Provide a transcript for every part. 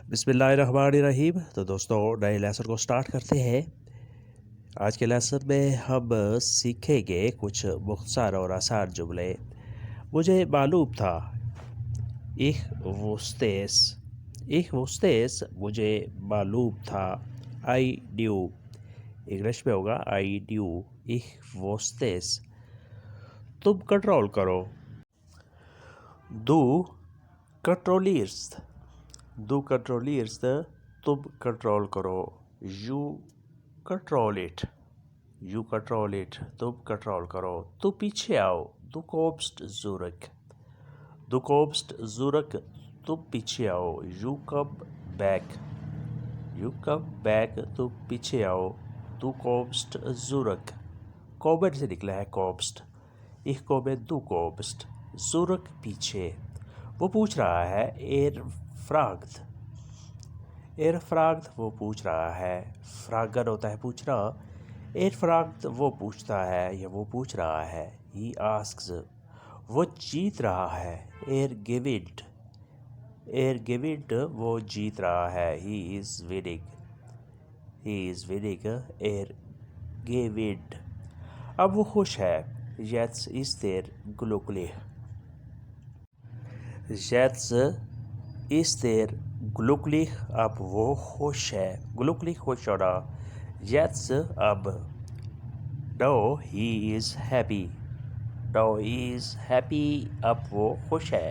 बिस्मिल्लाहिर्रहमानिर्रहीम। तो दोस्तों, नए लेसन को स्टार्ट करते हैं। आज के लेसन में हम सीखेंगे कुछ मुख्तसर और आसान जुमले। मुझे मालूम था, ich wusste es मुझे मालूम था। I knew इंग्लिश में होगा I knew, ich wusste es। तुम कंट्रोल करो, du kontrollierst, du kontrollierst, तुम कंट्रोल करो। You control it, you control it, तुम कंट्रोल करो। तुम पीछे आओ, du kommst zurück, du kommst zurück, तुम पीछे आओ। You come back, you come back, तुम पीछे आओ। Du kommst zurück, कॉमेंट से निकला है kommst। Ich komme, du kommst, zurück पीछे। वो पूछ रहा है fragt, फ्राग्ड वो पूछ रहा है। फ्रागन होता है पूछना। फ्राग्ड वो पूछता है या वो पूछ रहा है। ही आस्क्स वो जीत रहा है। गिविंड वो जीत रहा है। ही इज़ विनिंग, गिविंड। अब वो खुश है। Jetzt ist glücklich, jetzt ist glücklich, अब वो खुश है। glücklich खुश होना। Jetzt अब now he is happy, अब वो खुश है।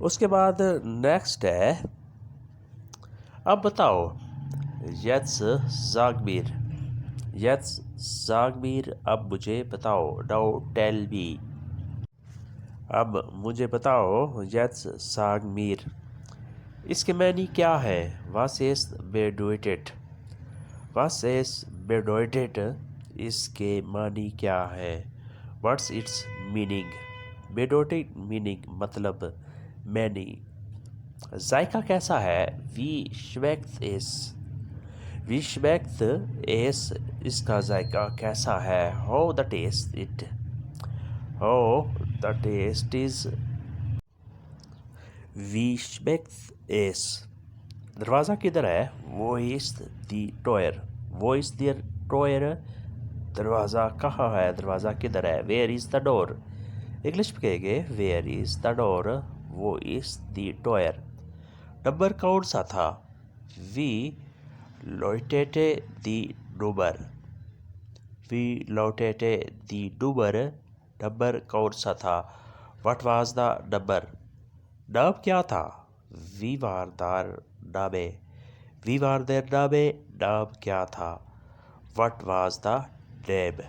उसके बाद नेक्स्ट है, अब बताओ। Jetzt sag mir, अब मुझे बताओ। Now tell me, अब मुझे बताओ। Jetzt sag mir, इसके मैनी क्या है। Was ist bedeutet, इसके मानी क्या है। What's its meaning, bedeutet meaning मतलब मैनी। जायका कैसा है। Wie schmeckt es, इसका जायका कैसा है। How the taste is, Wie schmeckt es। दरवाज़ा किधर है। Wo ist die Tür, दरवाज़ा कहाँ है, दरवाज़ा किधर है। Where is the door, English में कहेंगे Where is the door, Wo ist die Tür। Number कौन सा था। Wie lautete die Nummer, number कौन सा था। What was the number, नाम क्या था। Wie war der Name, नाम क्या था। What was the name,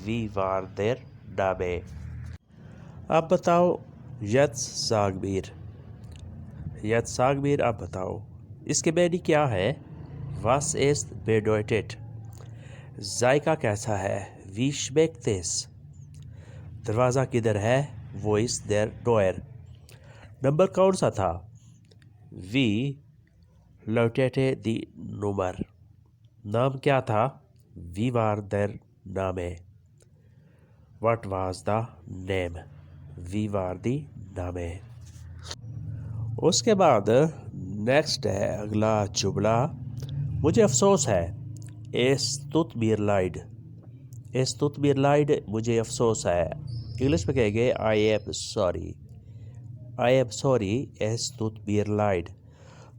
Wie war der Name। अब बताओ। Jetzt sag mir, अब बताओ। इसके मैनी क्या है। Was ist bedeutet, जायका कैसा है। Wie schmeckt es, दरवाज़ा किधर है। Wo ist der Tür, number कौन सा था। Wie lautete die Nummer, नाम क्या था। Wie war der Name, What was the name, Wie war die Name। उसके बाद नेक्स्ट है अगला जुमला। मुझे अफसोस है। Es tut mir leid, मुझे अफसोस है। इंग्लिश में कहेंगे I am sorry, es tut mir leid।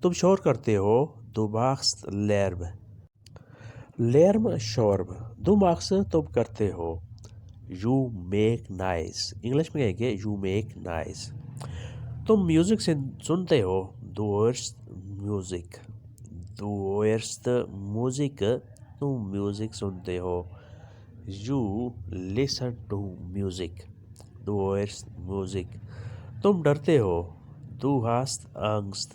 तुम शोर करते हो। Du machst Lärm शोर। Du machst तुम करते हो। You make noise, इंग्लिश में कहेंगे You make noise। तुम म्यूज़िक सुनते हो। Du hörst Musik, तुम म्यूज़िक सुनते हो। You listen to music, Du hörst Musik। तुम डरते हो। Du hast Angst,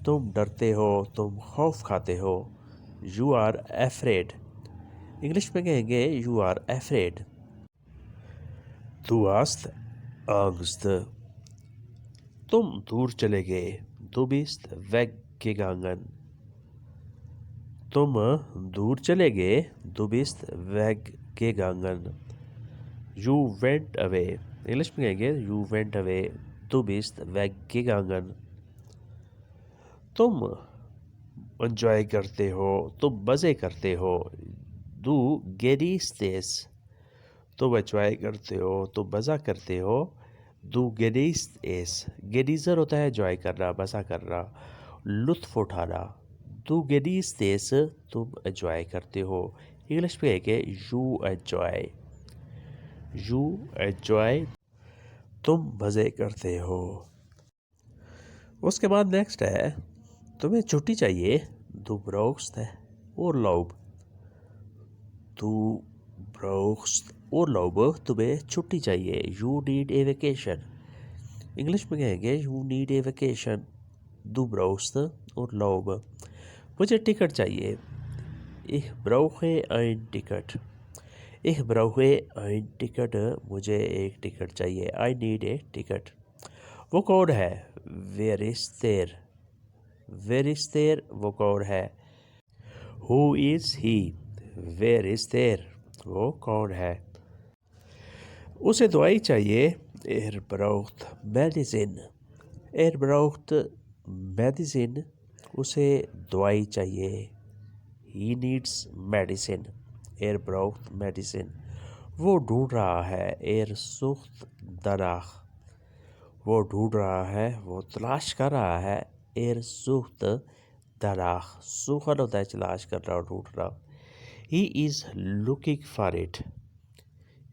तुम डरते हो, तुम खौफ खाते हो। You are afraid, इंग्लिश में कहेंगे You are afraid। Du hast Angst, तुम दूर चले गए। Du bist weggegangen, तुम दूर चले गए। Du bist weggegangen। You went away, English में कहेंगे You went away, Du bist weggegangen. तुम एंजॉय करते हो, तुम मज़े करते हो। Du genießt es. तुम एंजॉय करते हो, तुम मज़ा करते हो। Du genießt es. genießen होता है एंजॉय करना, मज़ा करना, लुत्फ़ उठाना। Du genießt es, तुम एंजॉय करते हो। इंग्लिश में है कि you enjoy. You enjoy, तुम मज़े करते हो। उसके बाद नेक्स्ट है, तुम्हें छुट्टी चाहिए। Du brauchst Urlaub. Du brauchst Urlaub, तुम्हें छुट्टी चाहिए। You need a vacation. English में कहेंगे You need a vacation. Du brauchst Urlaub. मुझे टिकट चाहिए। Ich brauche ein Ticket. Ich brauche ein Ticket. मुझे एक टिकट चाहिए। I need a ticket. वो कौन है? Wer ist there? Wer ist there? वो कौन है? Who is he? Where is there? वो कौन है? उसे दवाई चाहिए। Er braucht Medicine. Er braucht Medicine. उसे दवाई चाहिए। He needs medicine. Er braucht Medicine. वो ढूंढ रहा है। Er sucht danach. वो ढूंढ रहा है, वो तलाश कर रहा है। Er sucht danach. suchen होता है तलाश करना और ढूंढना। He is looking for it.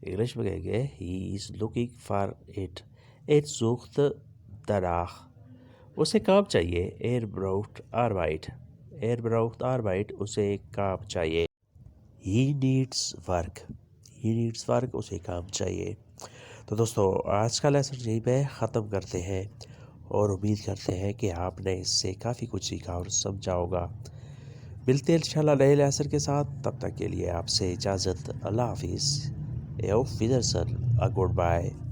English में कहेंगे He is looking for it. Er sucht danach. उसे काम चाहिए। Er braucht Arbeit. Er braucht Arbeit. उसे एक काम चाहिए। He needs work. He needs work. उसे काम चाहिए। तो दोस्तों आज का लेसन यहीं पे ख़त्म करते हैं और उम्मीद करते हैं कि आपने इससे काफ़ी कुछ सीखा और समझा होगा। मिलते हैं इंशाल्लाह नए लेसन के साथ। तब तक के लिए आपसे इजाज़त। अल्लाह हाफिज़। Auf Wiedersehen. Goodbye.